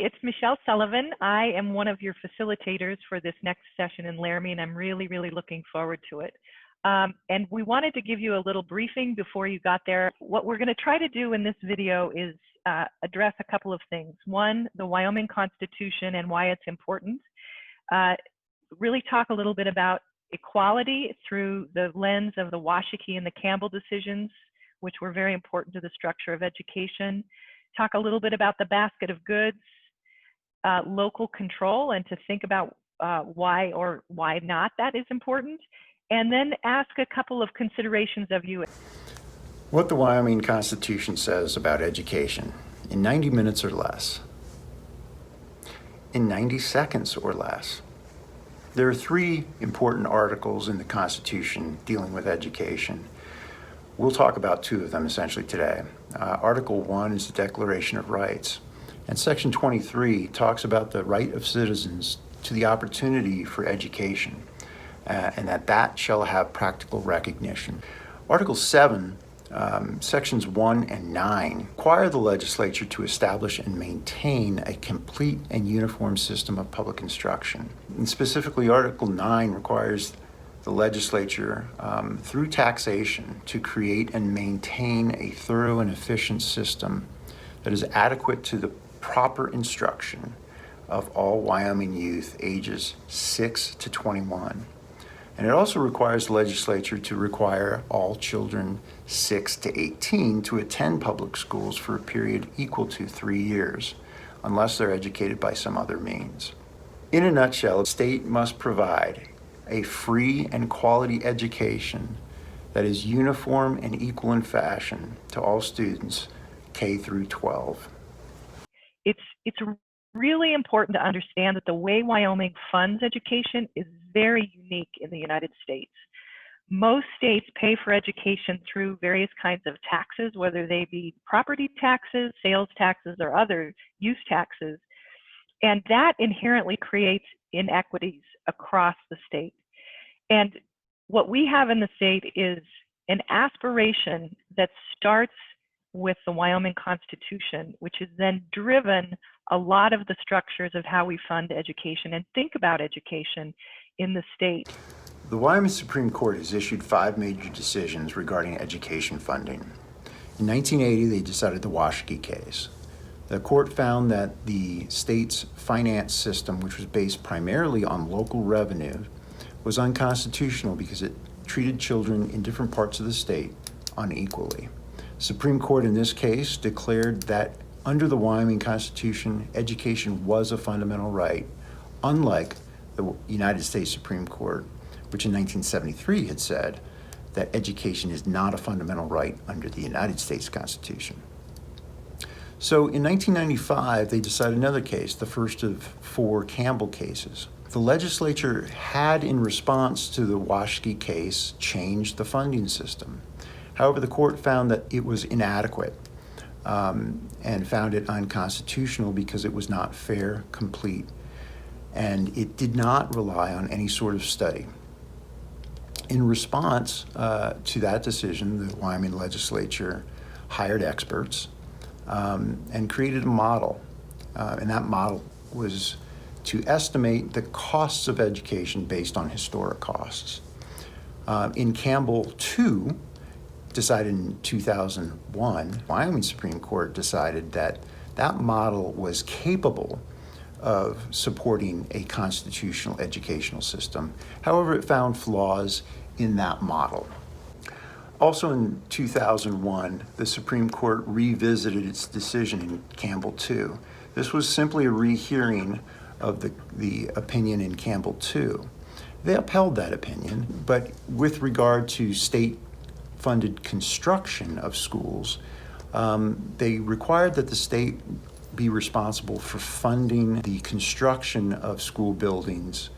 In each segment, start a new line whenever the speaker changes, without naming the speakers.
it's Michelle Sullivan. I am one of your facilitators for this next session in Laramie, and I'm really, really looking forward to it. And we wanted to give you a little briefing before you got there. What we're going to try to do in this video is address a couple of things. One, the Wyoming Constitution and why it's important. Really talk a little bit about equality through the lens of the Washakie and the Campbell decisions, which were very important to the structure of education. Talk a little bit about the basket of goods, local control, and to think about why or why not that is important. And then ask a couple of considerations of you.
What the Wyoming Constitution says about education in 90 minutes or less, in 90 seconds or less. There are three important articles in the Constitution dealing with education. We'll talk about two of them essentially today. Article 1 is the Declaration of Rights, and Section 23 talks about the right of citizens to the opportunity for education, and that shall have practical recognition. Article 7, Sections 1 and 9 require the legislature to establish and maintain a complete and uniform system of public instruction. And specifically, Article 9 requires the legislature, through taxation, to create and maintain a thorough and efficient system that is adequate to the proper instruction of all Wyoming youth ages 6 to 21. And it also requires the legislature to require all children 6 to 18 to attend public schools for a period equal to 3 years, unless they're educated by some other means. In a nutshell, the state must provide a free and quality education that is uniform and equal in fashion to all students K through 12.
It's really important to understand that the way Wyoming funds education is very unique in the United States. Most states pay for education through various kinds of taxes, whether they be property taxes, sales taxes, or other use taxes. And that inherently creates inequities across the state. And what we have in the state is an aspiration that starts with the Wyoming Constitution, which has then driven a lot of the structures of how we fund education and think about education in the state.
The Wyoming Supreme Court has issued 5 major decisions regarding education funding. In 1980, they decided the Washakie Case. The court found that the state's finance system, which was based primarily on local revenue, was unconstitutional because it treated children in different parts of the state unequally. Supreme Court in this case declared that under the Wyoming Constitution, education was a fundamental right, unlike the United States Supreme Court, which in 1973 had said that education is not a fundamental right under the United States Constitution. So in 1995, they decided another case, the first of 4 Campbell cases. The legislature had, in response to the Washakie case, changed the funding system. However, the court found that it was inadequate and found it unconstitutional because it was not fair, complete, and it did not rely on any sort of study. In response to that decision, the Wyoming legislature hired experts and created a model, and that model was to estimate the costs of education based on historic costs. In Campbell 2, decided in 2001, Wyoming Supreme Court decided that that model was capable of supporting a constitutional educational system. However, it found flaws in that model. Also in 2001, the Supreme Court revisited its decision in Campbell 2. This was simply a rehearing of the opinion in Campbell 2. They upheld that opinion, but with regard to state-funded construction of schools, they required that the state be responsible for funding the construction of school buildings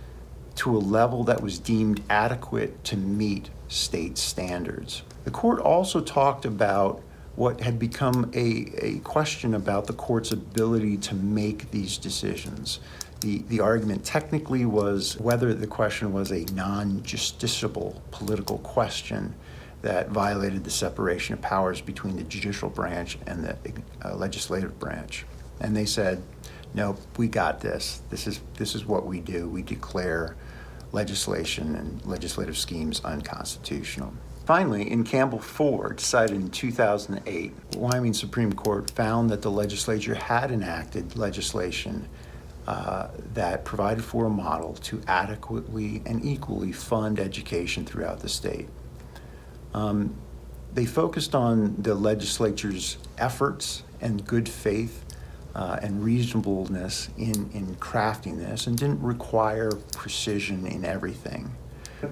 to a level that was deemed adequate to meet state standards. The court also talked about what had become a question about the court's ability to make these decisions. The argument technically was whether the question was a non-justiciable political question that violated the separation of powers between the judicial branch and the legislative branch. And they said, Nope, we got this. This is what we do. We declare legislation and legislative schemes unconstitutional. Finally, in Campbell 4, decided in 2008, the Wyoming Supreme Court found that the legislature had enacted legislation that provided for a model to adequately and equally fund education throughout the state. They focused on the legislature's efforts and good faith and reasonableness in crafting this, and didn't require precision in everything.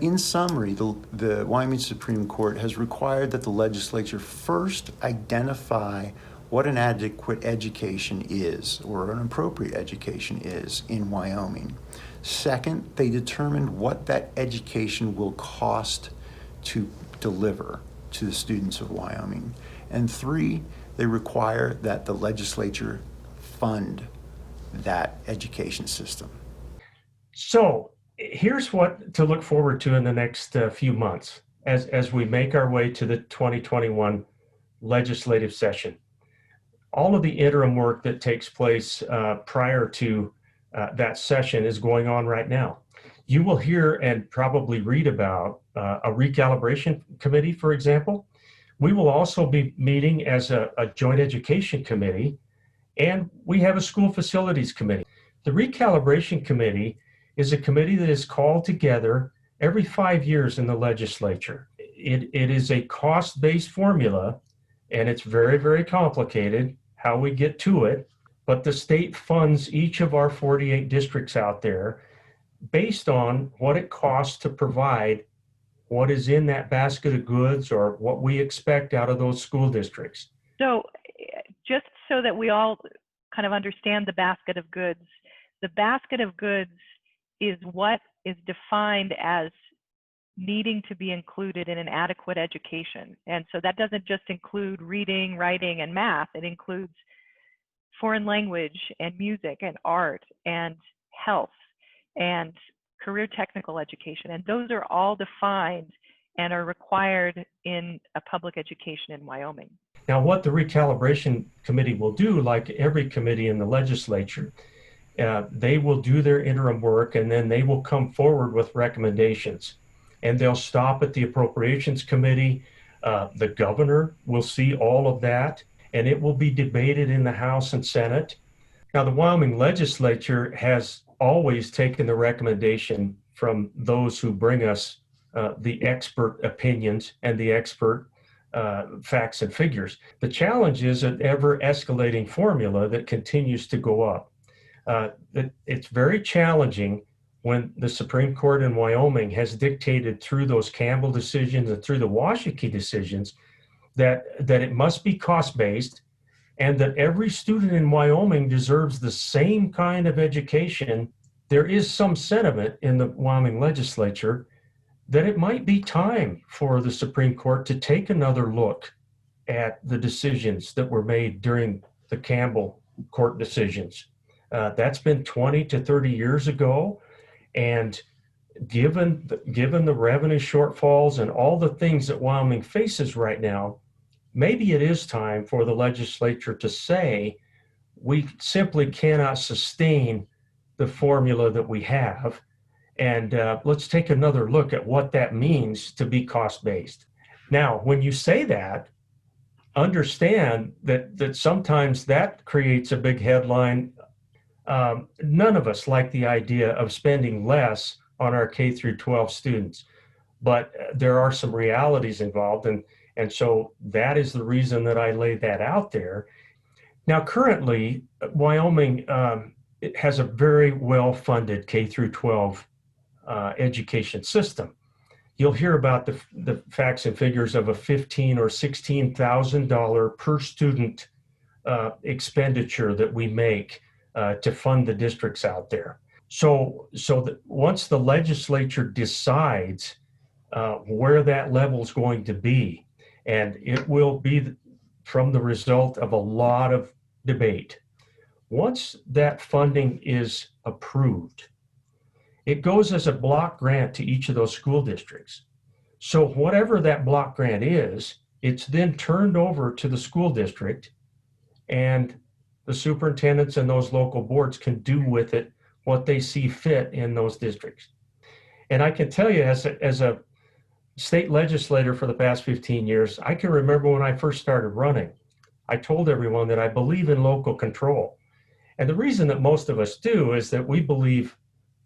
In summary, the Wyoming Supreme Court has required that the legislature first identify what an adequate education is, or an appropriate education is, in Wyoming. Second, they determined what that education will cost to deliver to the students of Wyoming. And three, they require that the legislature fund that education system.
So here's what to look forward to in the next few months as we make our way to the 2021 legislative session. All of the interim work that takes place prior to that session is going on right now. You will hear and probably read about a recalibration committee, for example. We will also be meeting as a joint education committee, and we have a school facilities committee. The recalibration committee is a committee that is called together every 5 years in the legislature. It is a cost-based formula, and it's very, very complicated how we get to it, but the state funds each of our 48 districts out there based on what it costs to provide what is in that basket of goods, or what we expect out of those school districts.
So just so that we all kind of understand the basket of goods is what is defined as needing to be included in an adequate education. And so that doesn't just include reading, writing, and math. It includes foreign language and music and art and health and career technical education. And those are all defined and are required in a public education in Wyoming.
Now, what the recalibration committee will do, like every committee in the legislature, they will do their interim work, and then they will come forward with recommendations. And they'll stop at the appropriations committee. The governor will see all of that, and it will be debated in the House and Senate. Now, the Wyoming legislature has always taken the recommendation from those who bring us the expert opinions and the expert facts and figures. The challenge is an ever escalating formula that continues to go up. It's very challenging when the Supreme Court in Wyoming has dictated through those Campbell decisions and through the Washakie decisions that it must be cost-based, and that every student in Wyoming deserves the same kind of education. There is some sentiment in the Wyoming legislature that it might be time for the Supreme Court to take another look at the decisions that were made during the Campbell court decisions. That's been 20 to 30 years ago, and given the revenue shortfalls and all the things that Wyoming faces right now, maybe it is time for the legislature to say, we simply cannot sustain the formula that we have, and let's take another look at what that means to be cost-based. Now, when you say that, understand that sometimes that creates a big headline. None of us like the idea of spending less on our K through 12 students, but there are some realities involved, and so that is the reason that I laid that out there. Now, currently, Wyoming it has a very well-funded K through 12 education system. You'll hear about the facts and figures of a $15,000 or $16,000 per student expenditure that we make to fund the districts out there. So that once the legislature decides where that level is going to be, and it will be from the result of a lot of debate. Once that funding is approved, it goes as a block grant to each of those school districts. So whatever that block grant is, it's then turned over to the school district, and the superintendents and those local boards can do with it what they see fit in those districts. And I can tell you, as a state legislator for the past 15 years, I can remember when I first started running, I told everyone that I believe in local control. And the reason that most of us do is that we believe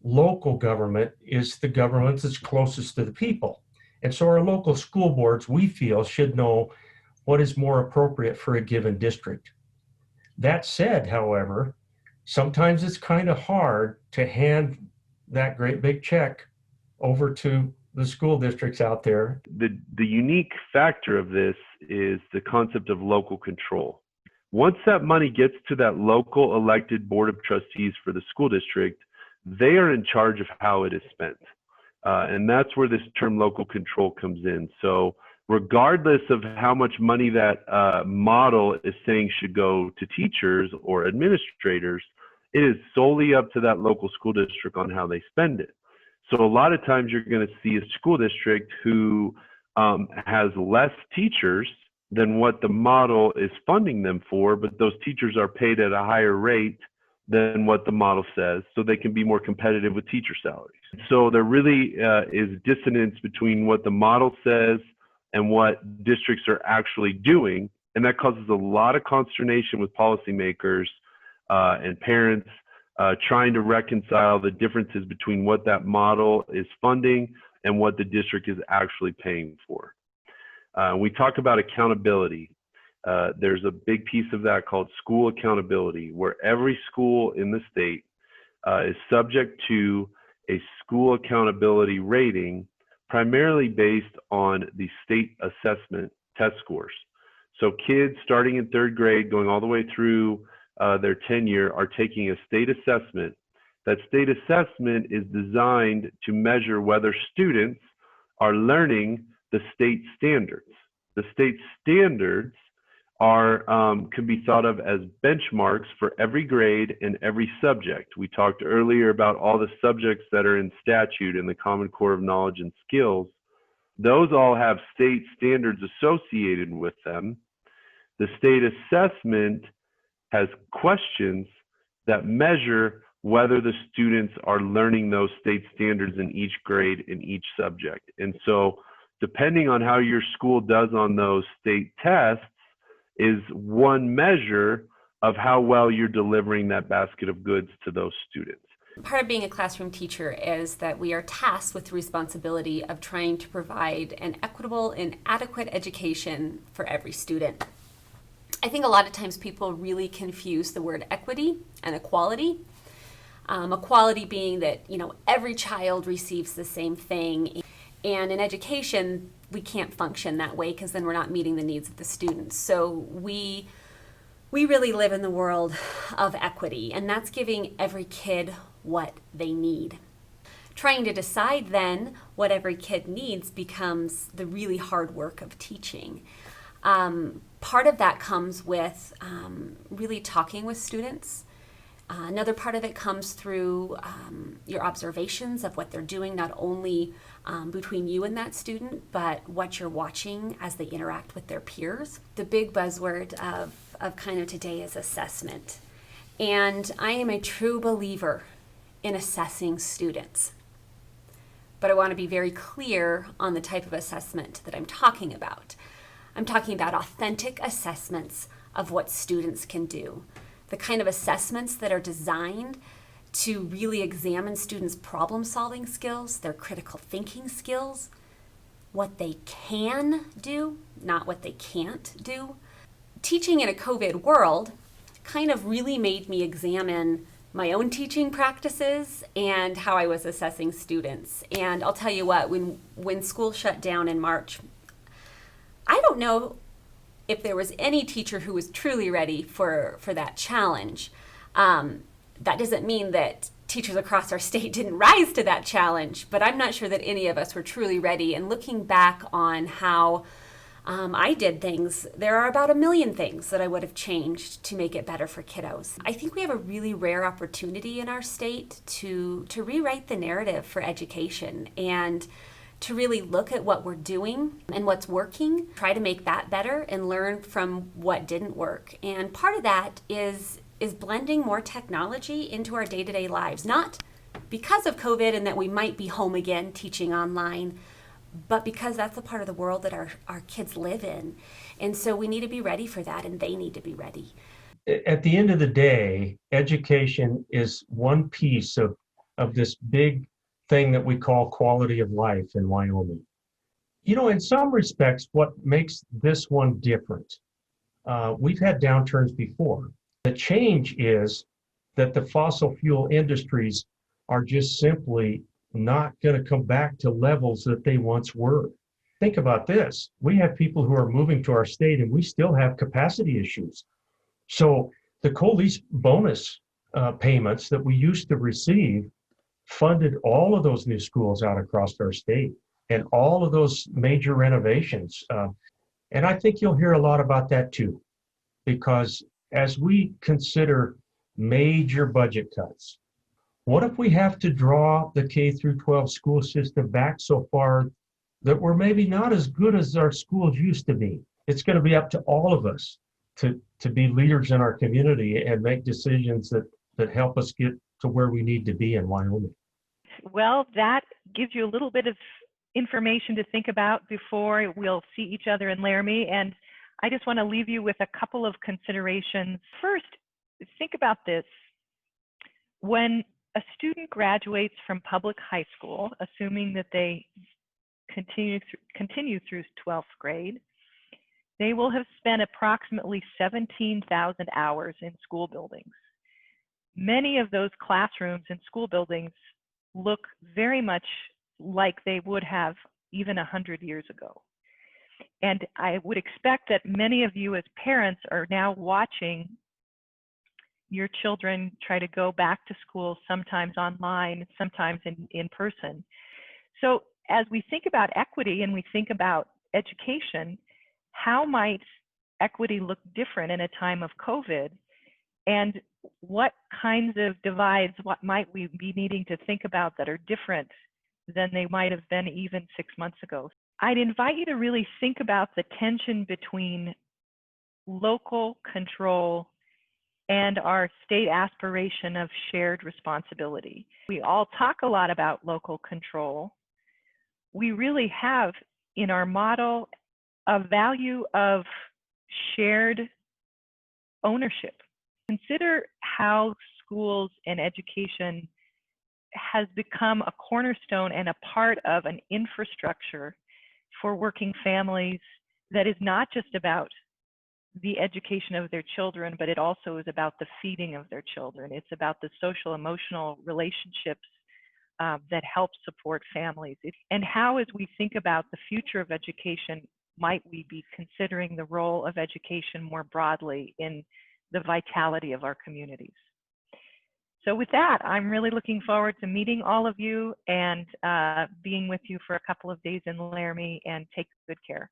local government is the government that's closest to the people. And so our local school boards, we feel, should know what is more appropriate for a given district. That said, however, sometimes it's kind of hard to hand that great big check over to the school districts out there.
The unique factor of this is the concept of local control. Once that money gets to that local elected board of trustees for the school district, they are in charge of how it is spent. And that's where this term local control comes in. So regardless of how much money that model is saying should go to teachers or administrators, it is solely up to that local school district on how they spend it. So a lot of times you're going to see a school district who has less teachers than what the model is funding them for, but those teachers are paid at a higher rate than what the model says, so they can be more competitive with teacher salaries. So there really is dissonance between what the model says and what districts are actually doing, and that causes a lot of consternation with policymakers and parents trying to reconcile the differences between what that model is funding and what the district is actually paying for. We talk about accountability. There's a big piece of that called school accountability, where every school in the state is subject to a school accountability rating, primarily based on the state assessment test scores. So kids starting in 3rd grade, going all the way through their tenure, are taking a state assessment. That state assessment is designed to measure whether students are learning the state standards. The state standards are can be thought of as benchmarks for every grade and every subject. We talked earlier about all the subjects that are in statute in the Common Core of Knowledge and Skills. Those all have state standards associated with them. The state assessment has questions that measure whether the students are learning those state standards in each grade in each subject. And so depending on how your school does on those state tests is one measure of how well you're delivering that basket of goods to those students.
Part of being a classroom teacher is that we are tasked with the responsibility of trying to provide an equitable and adequate education for every student. I think a lot of times people really confuse the word equity and equality. Equality being that, every child receives the same thing. And in education, we can't function that way because then we're not meeting the needs of the students. So we really live in the world of equity, and that's giving every kid what they need. Trying to decide then what every kid needs becomes the really hard work of teaching. Part of that comes with really talking with students. Another part of it comes through your observations of what they're doing, not only between you and that student, but what you're watching as they interact with their peers. The big buzzword of kind of today is assessment. And I am a true believer in assessing students. But I want to be very clear on the type of assessment that I'm talking about. I'm talking about authentic assessments of what students can do. The kind of assessments that are designed to really examine students' problem-solving skills, their critical thinking skills, what they can do, not what they can't do. Teaching in a COVID world kind of really made me examine my own teaching practices and how I was assessing students. And I'll tell you what, when school shut down in March, I don't know if there was any teacher who was truly ready for that challenge. That doesn't mean that teachers across our state didn't rise to that challenge, but I'm not sure that any of us were truly ready. And looking back on how I did things, there are about 1 million things that I would have changed to make it better for kiddos. I think we have a really rare opportunity in our state to rewrite the narrative for education and to really look at what we're doing and what's working, try to make that better and learn from what didn't work. And part of that is is blending more technology into our day-to-day lives, not because of COVID and that we might be home again teaching online, but because that's a part of the world that our kids live in. And so we need to be ready for that, and they need to be ready.
At the end of the day, education is one piece of this big thing that we call quality of life in Wyoming. You know, in some respects, what makes this one different, we've had downturns before. The change is that the fossil fuel industries are just simply not going to come back to levels that they once were. Think about this. We have people who are moving to our state and we still have capacity issues. So the COLEAS bonus payments that we used to receive funded all of those new schools out across our state and all of those major renovations. And I think you'll hear a lot about that too, because as we consider major budget cuts, what if we have to draw the K through 12 school system back so far that we're maybe not as good as our schools used to be? It's going to be up to all of us to be leaders in our community and make decisions that help us get to where we need to be in Wyoming.
Well, that gives you a little bit of information to think about before we'll see each other in Laramie. And I just want to leave you with a couple of considerations. First, think about this. When a student graduates from public high school, assuming that they continue through 12th grade, they will have spent approximately 17,000 hours in school buildings. Many of those classrooms in school buildings look very much like they would have even 100 years ago. And I would expect that many of you as parents are now watching your children try to go back to school, sometimes online, sometimes in person. So as we think about equity and we think about education, how might equity look different in a time of COVID? And what kinds of divides, what might we be needing to think about that are different than they might have been even 6 months ago? I'd invite you to really think about the tension between local control and our state aspiration of shared responsibility. We all talk a lot about local control. We really have in our model a value of shared ownership. Consider how schools and education has become a cornerstone and a part of an infrastructure for working families that is not just about the education of their children, but it also is about the feeding of their children. It's about the social, emotional relationships that help support families. And how, as we think about the future of education, might we be considering the role of education more broadly in the vitality of our communities? So with that, I'm really looking forward to meeting all of you and being with you for a couple of days in Laramie, and take good care.